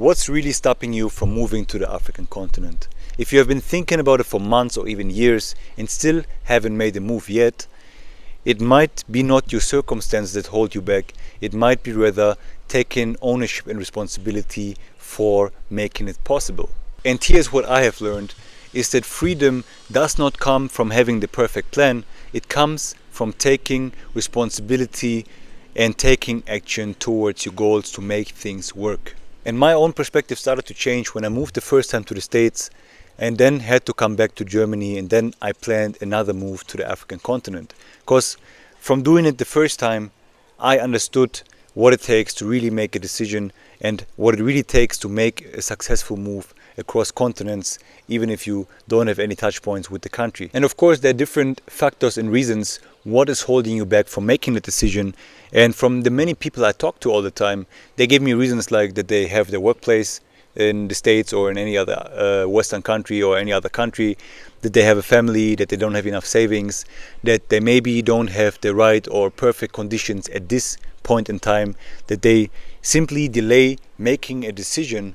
What's really stopping you from moving to the African continent? If you have been thinking about it for months or even years and still haven't made the move yet, it might be not your circumstances that hold you back. It might be rather taking ownership and responsibility for making it possible. And here's what I have learned, is that freedom does not come from having the perfect plan. It comes from taking responsibility and taking action towards your goals to make things work. And my own perspective started to change when I moved the first time to the States and then had to come back to Germany, and then I planned another move to the African continent. Because from doing it the first time, I understood what it takes to really make a decision and what it really takes to make a successful move across continents, even if you don't have any touch points with the country. And of course, there are different factors and reasons what is holding you back from making the decision. And from the many people I talk to all the time, they give me reasons like that they have their workplace in the States or in any other Western country or any other country, that they have a family, that they don't have enough savings, that they maybe don't have the right or perfect conditions at this point in time, that they simply delay making a decision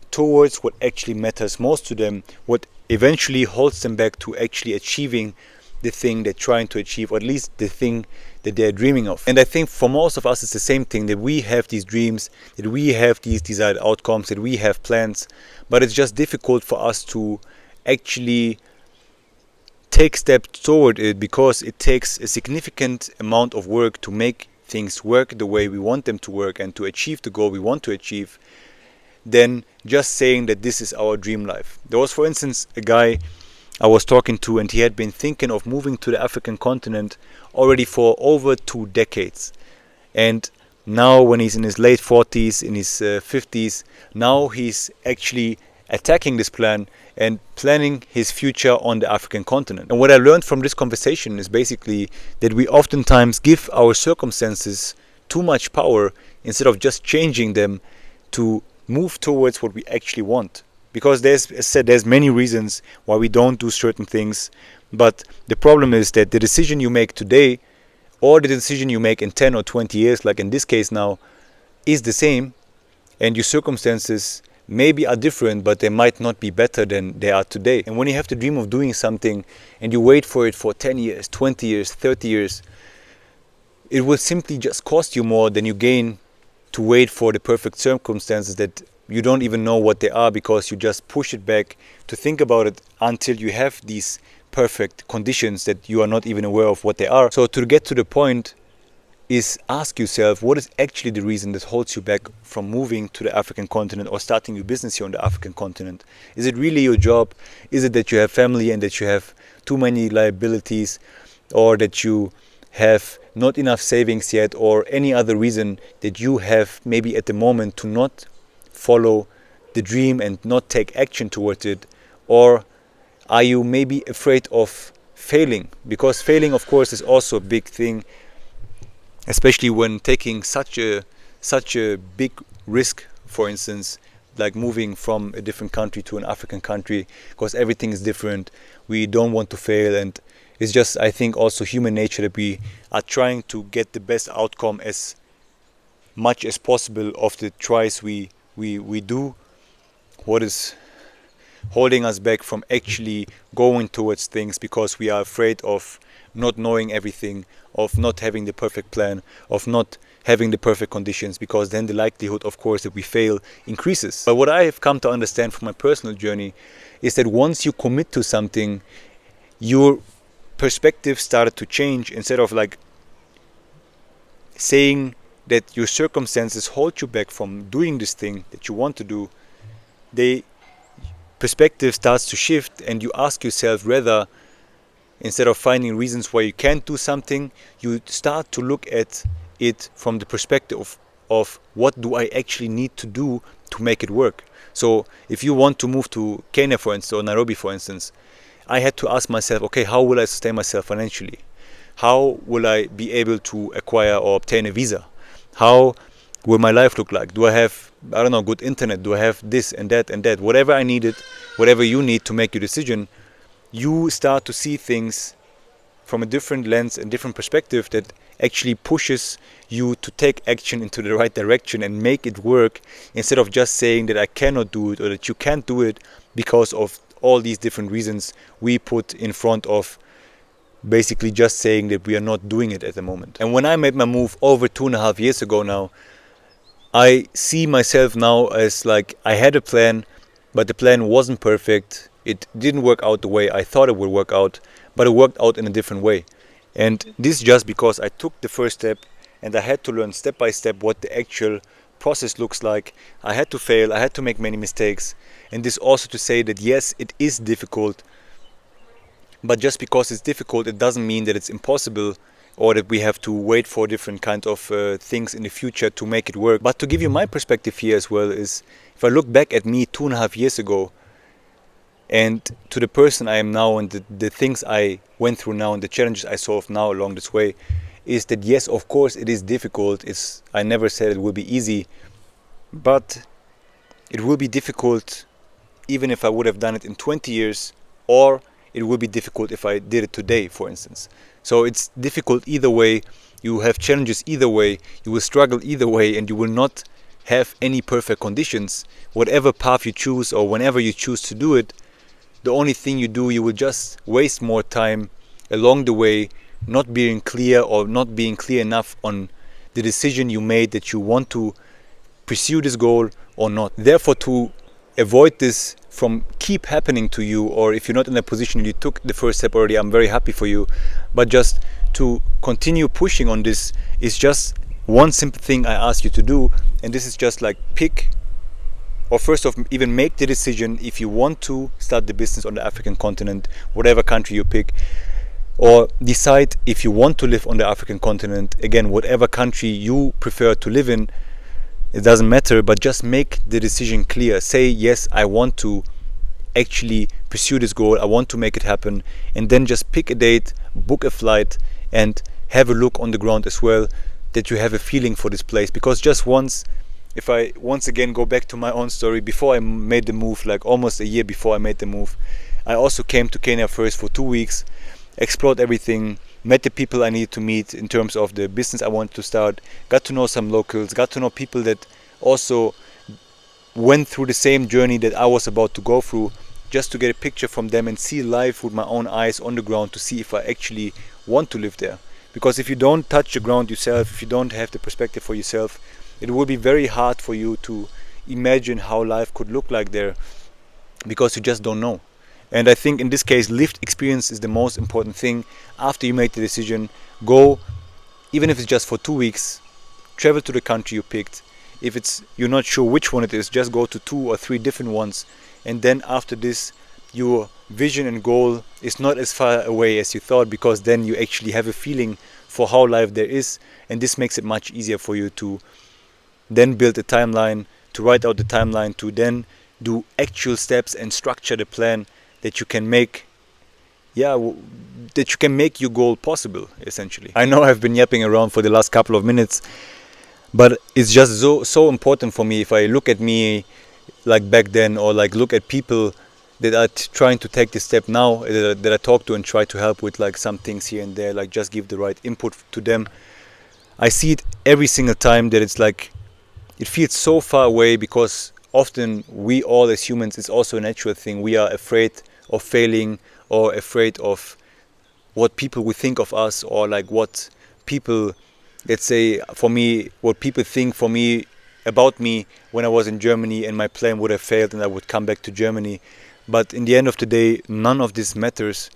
towards what actually matters most to them, what eventually holds them back to actually achieving the thing they're trying to achieve, or at least the thing that they're dreaming of. And I think for most of us it's the same thing, that we have these dreams, that we have these desired outcomes, that we have plans, but it's just difficult for us to actually take steps toward it, because it takes a significant amount of work to make things work the way we want them to work and to achieve the goal we want to achieve, than just saying that this is our dream life. There was, for instance, a guy I was talking to, and he had been thinking of moving to the African continent already for over 2 decades. And now when he's in his late 40s, in his 50s, now he's actually attacking this plan and planning his future on the African continent. And what I learned from this conversation is basically that we oftentimes give our circumstances too much power instead of just changing them to move towards what we actually want. Because there's many reasons why we don't do certain things, but the problem is that the decision you make today or the decision you make in 10 or 20 years, like in this case now, is the same, and your circumstances maybe are different, but they might not be better than they are today. And when you have the dream of doing something and you wait for it for 10 years, 20 years, 30 years, it will simply just cost you more than you gain to wait for the perfect circumstances that you don't even know what they are, because you just push it back to think about it until you have these perfect conditions that you are not even aware of what they are. So to get to the point is ask yourself, what is actually the reason that holds you back from moving to the African continent or starting your business here on the African continent? Is it really your job? Is it that you have family and that you have too many liabilities, or that you have not enough savings yet, or any other reason that you have maybe at the moment to not follow the dream and not take action towards it? Or are you maybe afraid of failing? Because failing, of course, is also a big thing, especially when taking such a big risk, for instance, like moving from a different country to an African country, because everything is different. We don't want to fail, and it's just, I think, also human nature that we are trying to get the best outcome as much as possible of the tries we do. What is holding us back from actually going towards things, because we are afraid of not knowing everything, of not having the perfect plan, of not having the perfect conditions, because then the likelihood, of course, that we fail increases. But what I have come to understand from my personal journey is that once you commit to something, your perspective started to change. Instead of like saying that your circumstances hold you back from doing this thing that you want to do, the perspective starts to shift, and you ask yourself, rather, instead of finding reasons why you can't do something, you start to look at it from the perspective of what do I actually need to do to make it work. So if you want to move to Kenya, for instance, or Nairobi, for instance, I had to ask myself, okay, how will I sustain myself financially? How will I be able to acquire or obtain a visa? How will my life look like? Do I have, I don't know, good internet? Do I have this and that and that? Whatever I needed, whatever you need to make your decision, you start to see things from a different lens and different perspective that actually pushes you to take action into the right direction and make it work, instead of just saying that I cannot do it or that you can't do it because of all these different reasons we put in front of basically just saying that we are not doing it at the moment. And when I made my move over 2.5 years ago now, I see myself now as like I had a plan, but the plan wasn't perfect. It didn't work out the way I thought it would work out, but it worked out in a different way. And this just because I took the first step and I had to learn step by step what the actual process looks like. I had to fail, I had to make many mistakes. And this also to say that yes, it is difficult, but just because it's difficult, it doesn't mean that it's impossible or that we have to wait for different kinds of things in the future to make it work. But to give you my perspective here as well is, if I look back at me 2.5 years ago and to the person I am now and the things I went through now and the challenges I solved now along this way, is that yes, of course it is difficult. I never said it will be easy, but it will be difficult even if I would have done it in 20 years, or it will be difficult if I did it today, for instance. So it's difficult either way. You have challenges either way. You will struggle either way, and you will not have any perfect conditions. Whatever path you choose or whenever you choose to do it, the only thing you do, you will just waste more time along the way, not being clear or not being clear enough on the decision you made that you want to pursue this goal or not. Therefore, to avoid this from keep happening to you, or if you're not in a position you took the first step already, I'm very happy for you, but just to continue pushing on this is just one simple thing I ask you to do, and this is just like pick, or first off even make the decision if you want to start the business on the African continent, whatever country you pick, or decide if you want to live on the African continent, again whatever country you prefer to live in. It doesn't matter, but just make the decision clear. Say, yes, I want to actually pursue this goal. I want to make it happen. And then just pick a date, book a flight, and have a look on the ground as well, that you have a feeling for this place. Because just once, if I once again go back to my own story, before I made the move, like almost a year before I made the move, I also came to Kenya first for 2 weeks, explored everything, met the people I needed to meet in terms of the business I wanted to start, got to know some locals, got to know people that also went through the same journey that I was about to go through, just to get a picture from them and see life with my own eyes on the ground to see if I actually want to live there. Because if you don't touch the ground yourself, if you don't have the perspective for yourself, it will be very hard for you to imagine how life could look like there, because you just don't know. And I think in this case, lived experience is the most important thing. After you make the decision, go, even if it's just for 2 weeks, travel to the country you picked. If you're not sure which one it is, just go to 2 or 3 different ones. And then after this, your vision and goal is not as far away as you thought, because then you actually have a feeling for how life there is. And this makes it much easier for you to then build a timeline, to write out the timeline, to then do actual steps and structure the plan that you can make, that you can make your goal possible, essentially. I know I've been yapping around for the last couple of minutes, but it's just so important for me. If I look at me like back then, or like look at people that are trying to take this step now, that I talk to and try to help with like some things here and there, like just give the right input to them, I see it every single time that it's like, it feels so far away, because often we all as humans, it's also a natural thing, we are afraid of failing, or afraid of what people will think of us, or like what people, let's say for me, what people think for me, about me when I was in Germany and my plan would have failed and I would come back to Germany. But in the end of the day, none of this matters,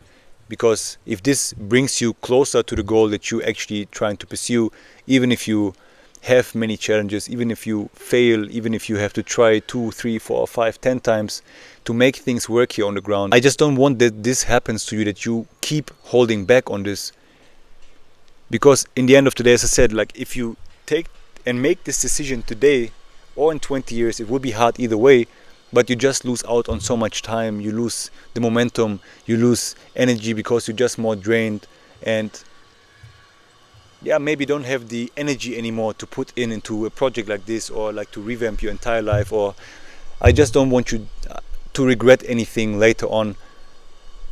because if this brings you closer to the goal that you're actually trying to pursue, even if you have many challenges, even if you fail, even if you have to try 2, 3, 4, 5, 10 times to make things work here on the ground, I just don't want that this happens to you, that you keep holding back on this. Because in the end of the day, as I said, like if you take and make this decision today or in 20 years, it will be hard either way, but you just lose out on so much time, you lose the momentum, you lose energy because you're just more drained, and maybe don't have the energy anymore to put into a project like this, or like to revamp your entire life. Or I just don't want you to regret anything later on.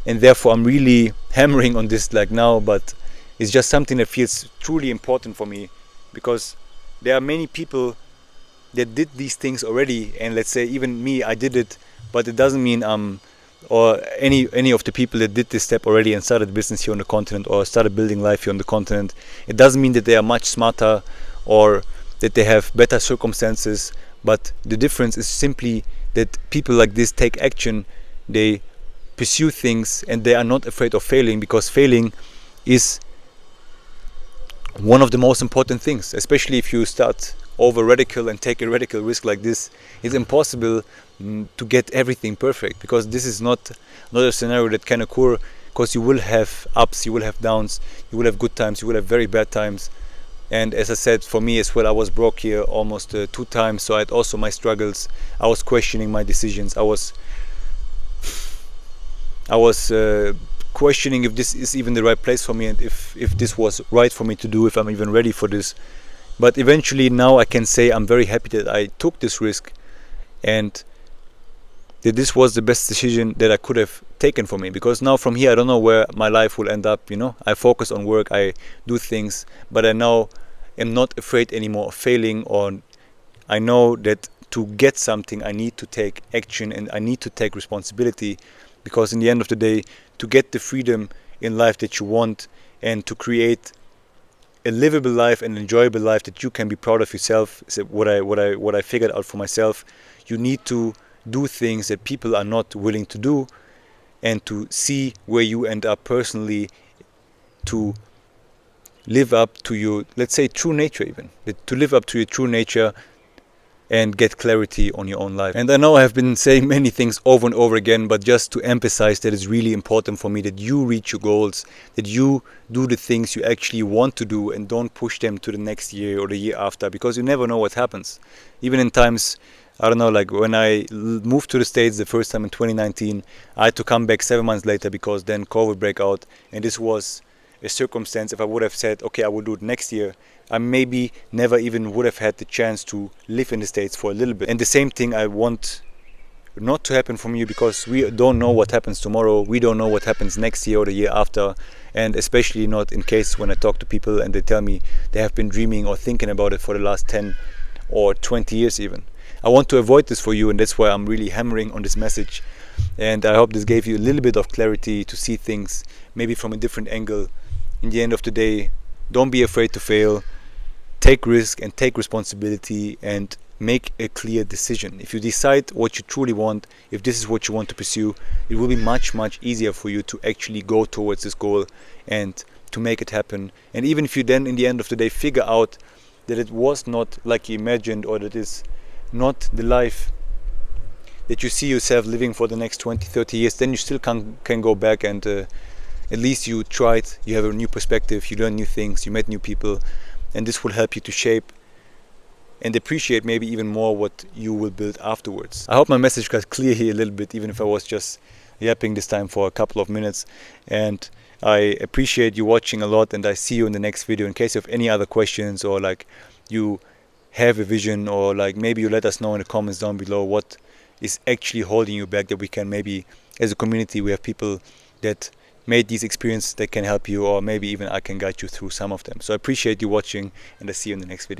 And therefore I'm really hammering on this like now, but it's just something that feels truly important for me, because there are many people that did these things already, and let's say even me, I did it, but it doesn't mean or any of the people that did this step already and started business here on the continent or started building life here on the continent, it doesn't mean that they are much smarter or that they have better circumstances, but the difference is simply that people like this take action, they pursue things, and they are not afraid of failing, because failing is one of the most important things, especially if you start over radical and take a radical risk like this. It's impossible to get everything perfect, because this is not a scenario that can occur, because you will have ups, you will have downs, you will have good times, you will have very bad times. And as I said, for me as well, I was broke here almost 2 times, so I had also my struggles. I was questioning my decisions. I was questioning if this is even the right place for me, and if this was right for me to do, if I'm even ready for this. But eventually now I can say I'm very happy that I took this risk, and that this was the best decision that I could have taken for me, because now from here I don't know where my life will end up. I focus on work, I do things, but I now am not afraid anymore of failing, or I know that to get something I need to take action and I need to take responsibility, because in the end of the day, to get the freedom in life that you want and to create a livable life, an enjoyable life that you can be proud of yourself, is what I figured out for myself. You need to do things that people are not willing to do, and to see where you end up personally, to live up to your, let's say, true nature, even to live up to your true nature and get clarity on your own life. And I know I have been saying many things over and over again, but just to emphasize that it's really important for me that you reach your goals, that you do the things you actually want to do, and don't push them to the next year or the year after, because you never know what happens. Even in times, I don't know, like when I moved to the States the first time in 2019, I had to come back 7 months later, because then COVID broke out, and this was a circumstance. If I would have said, okay, I will do it next year, I maybe never even would have had the chance to live in the States for a little bit. And the same thing I want not to happen from you, because we don't know what happens tomorrow, we don't know what happens next year or the year after, and especially not in case when I talk to people and they tell me they have been dreaming or thinking about it for the last 10 or 20 years even. I want to avoid this for you, and that's why I'm really hammering on this message, and I hope this gave you a little bit of clarity to see things maybe from a different angle. In the end of the day, don't be afraid to fail, take risk and take responsibility, and make a clear decision. If you decide what you truly want, if this is what you want to pursue, it will be much easier for you to actually go towards this goal and to make it happen. And even if you then in the end of the day figure out that it was not like you imagined, or that is not the life that you see yourself living for the next 20-30 years, then you still can go back, and at least you tried, you have a new perspective, you learn new things, you met new people, and this will help you to shape and appreciate maybe even more what you will build afterwards. I hope my message got clear here a little bit, even if I was just yapping this time for a couple of minutes. And I appreciate you watching a lot, and I see you in the next video. In case you have any other questions, or like you have a vision, or like maybe you let us know in the comments down below what is actually holding you back, that we can maybe, as a community, we have people that made these experiences that can help you, or maybe even I can guide you through some of them. So I appreciate you watching, and I see you in the next video.